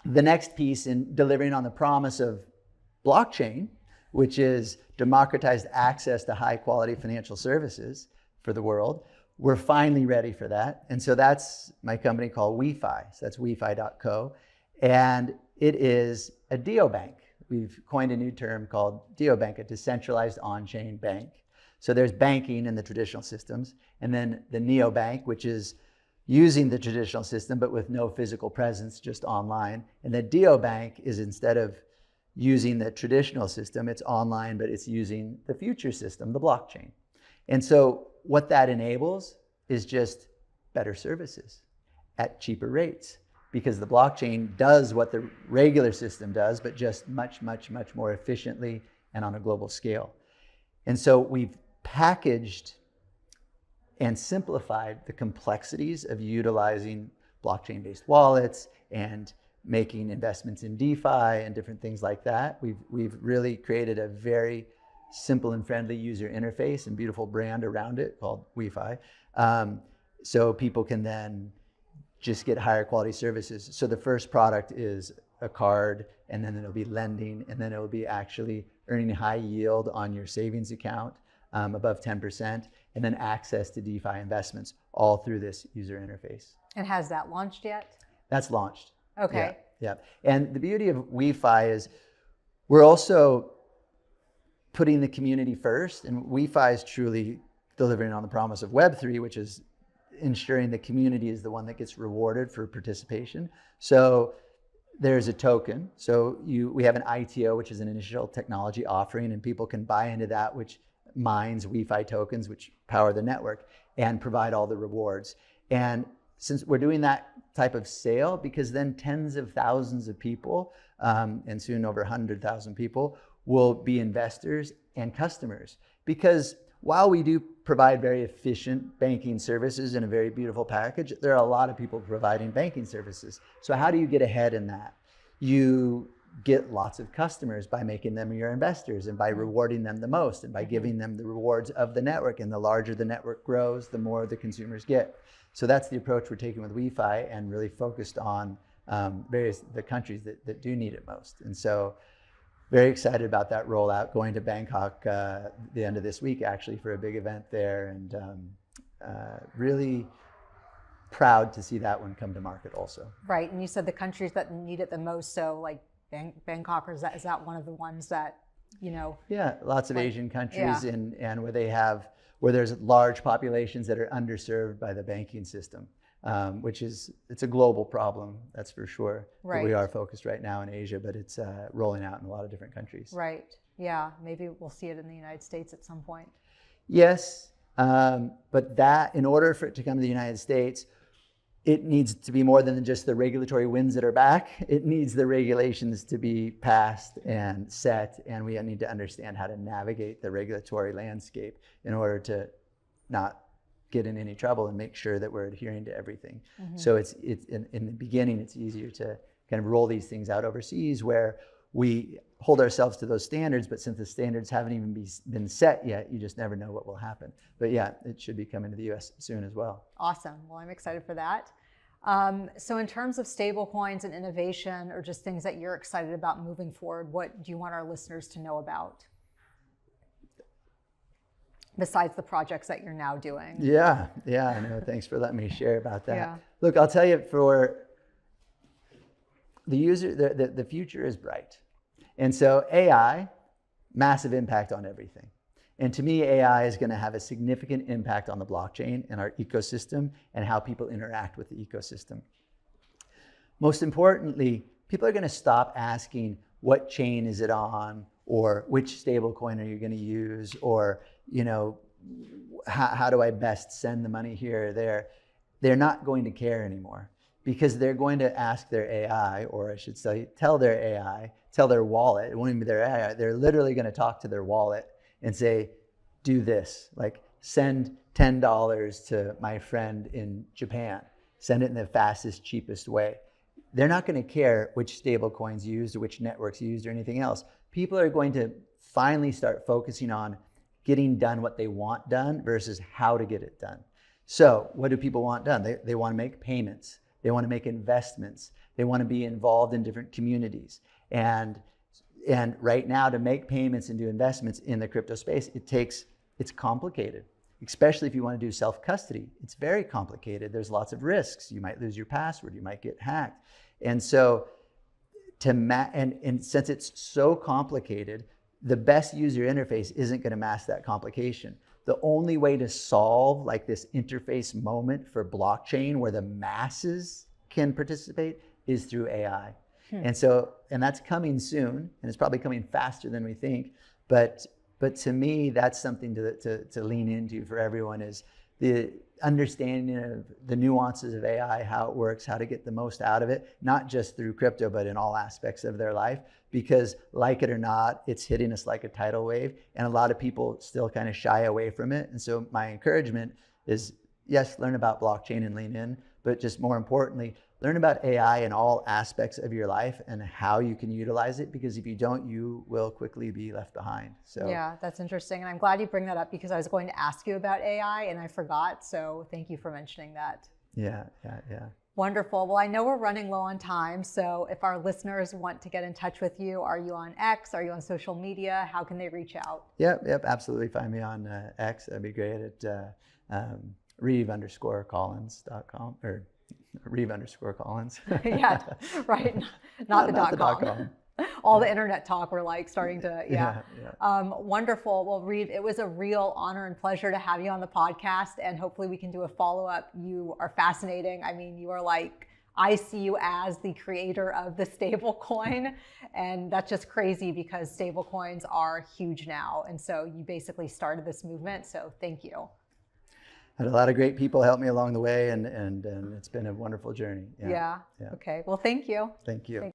the next piece in delivering on the promise of blockchain, which is democratized access to high quality financial services for the world, we're finally ready for that. And so that's my company called WeFi. So that's wefi.co. And it is a DeoBank. We've coined a new term called DeoBank, a decentralized on-chain bank. So there's banking in the traditional systems, and then the neobank, which is using the traditional system, but with no physical presence, just online. And the DeoBank is, instead of using the traditional system, it's online, but it's using the future system, the blockchain. And so what that enables is just better services at cheaper rates, because the blockchain does what the regular system does, but just much, much, much more efficiently and on a global scale. And so we've packaged and simplified the complexities of utilizing blockchain-based wallets and making investments in DeFi and different things like that. We've really created a very simple and friendly user interface and beautiful brand around it called WeFi. So people can then just get higher quality services. So the first product is a card, and then it'll be lending, and then it'll be actually earning high yield on your savings account, above 10%, and then access to DeFi investments, all through this user interface. And has that launched yet? That's launched. Okay. Yeah. And the beauty of WeFi is we're also putting the community first, and WeFi is truly delivering on the promise of Web3, which is ensuring the community is the one that gets rewarded for participation. So there's a token. So we have an ITO, which is an initial technology offering, and people can buy into that, which mines WeFi tokens, which power the network and provide all the rewards. And since we're doing that type of sale, because then tens of thousands of people, and soon over 100,000 people, will be investors and customers. Because while we do provide very efficient banking services in a very beautiful package, there are a lot of people providing banking services. So how do you get ahead in that? You get lots of customers by making them your investors and by rewarding them the most and by giving them the rewards of the network. And the larger the network grows, the more the consumers get. So that's the approach we're taking with WeFi, and really focused on the countries that do need it most. And so very excited about that rollout, going to Bangkok the end of this week, actually, for a big event there, and really proud to see that one come to market also. Right, and you said the countries that need it the most, so like Bangkok, or is that one of the ones that, you know? Yeah, lots of Asian countries, and where there's large populations that are underserved by the banking system. It's a global problem, that's for sure. Right. But we are focused right now in Asia, but it's rolling out in a lot of different countries. Right, yeah, maybe we'll see it in the United States at some point. Yes, but that, in order for it to come to the United States, it needs to be more than just the regulatory winds that are back. It needs the regulations to be passed and set, and we need to understand how to navigate the regulatory landscape in order to not get in any trouble and make sure that we're adhering to everything. Mm-hmm. So it's in the beginning, it's easier to kind of roll these things out overseas, where we hold ourselves to those standards, but since the standards haven't even been set yet, you just never know what will happen. But yeah, it should be coming to the US soon as well. Awesome, well, I'm excited for that. So in terms of stablecoins and innovation, or just things that you're excited about moving forward, what do you want our listeners to know about, besides the projects that you're now doing? Yeah, I know. Thanks for letting me share about that. Yeah. Look, I'll tell you, for the user, the future is bright. And so AI, massive impact on everything. And to me, AI is going to have a significant impact on the blockchain and our ecosystem and how people interact with the ecosystem. Most importantly, people are going to stop asking, what chain is it on, or which stablecoin are you going to use, or, you know, how do I best send the money here or there? They're not going to care anymore, because they're going to ask their AI, or I should say, tell their wallet. It won't even be their AI. They're literally going to talk to their wallet and say, do this, like send $10 to my friend in Japan. Send it in the fastest, cheapest way. They're not going to care which stable coins used or which networks used or anything else. People are going to finally start focusing on getting done what they want done versus how to get it done. So what do people want done? They want to make payments. They want to make investments. They want to be involved in different communities. And right now, to make payments and do investments in the crypto space, it's complicated, especially if you want to do self-custody. It's very complicated. There's lots of risks. You might lose your password. You might get hacked. And so, and since it's so complicated, the best user interface isn't going to mask that complication. The only way to solve like this interface moment for blockchain where the masses can participate is through AI. And that's coming soon, and it's probably coming faster than we think. But to me, that's something to lean into for everyone, is the understanding of the nuances of AI, how it works, how to get the most out of it, not just through crypto, but in all aspects of their life. Because like it or not, it's hitting us like a tidal wave, and a lot of people still kind of shy away from it. And so my encouragement is, yes, learn about blockchain and lean in, but just more importantly, learn about AI in all aspects of your life and how you can utilize it, because if you don't, you will quickly be left behind. So yeah, that's interesting. And I'm glad you bring that up, because I was going to ask you about AI and I forgot. So thank you for mentioning that. Yeah. Wonderful. Well, I know we're running low on time. So if our listeners want to get in touch with you, are you on X? Are you on social media? How can they reach out? Yep, absolutely. Find me on X. That'd be great at Reeve_Collins.com or Reeve_Collins. Yeah, right. Not the .com. All the internet talk, we're like starting to, yeah. Wonderful. Well, Reeve, it was a real honor and pleasure to have you on the podcast, and hopefully we can do a follow-up. You are fascinating. I mean, you are like, I see you as the creator of the stablecoin, and that's just crazy because stablecoins are huge now. And so you basically started this movement. So thank you. Had a lot of great people help me along the way, and it's been a wonderful journey. Yeah. Okay. Well, thank you. Thank you.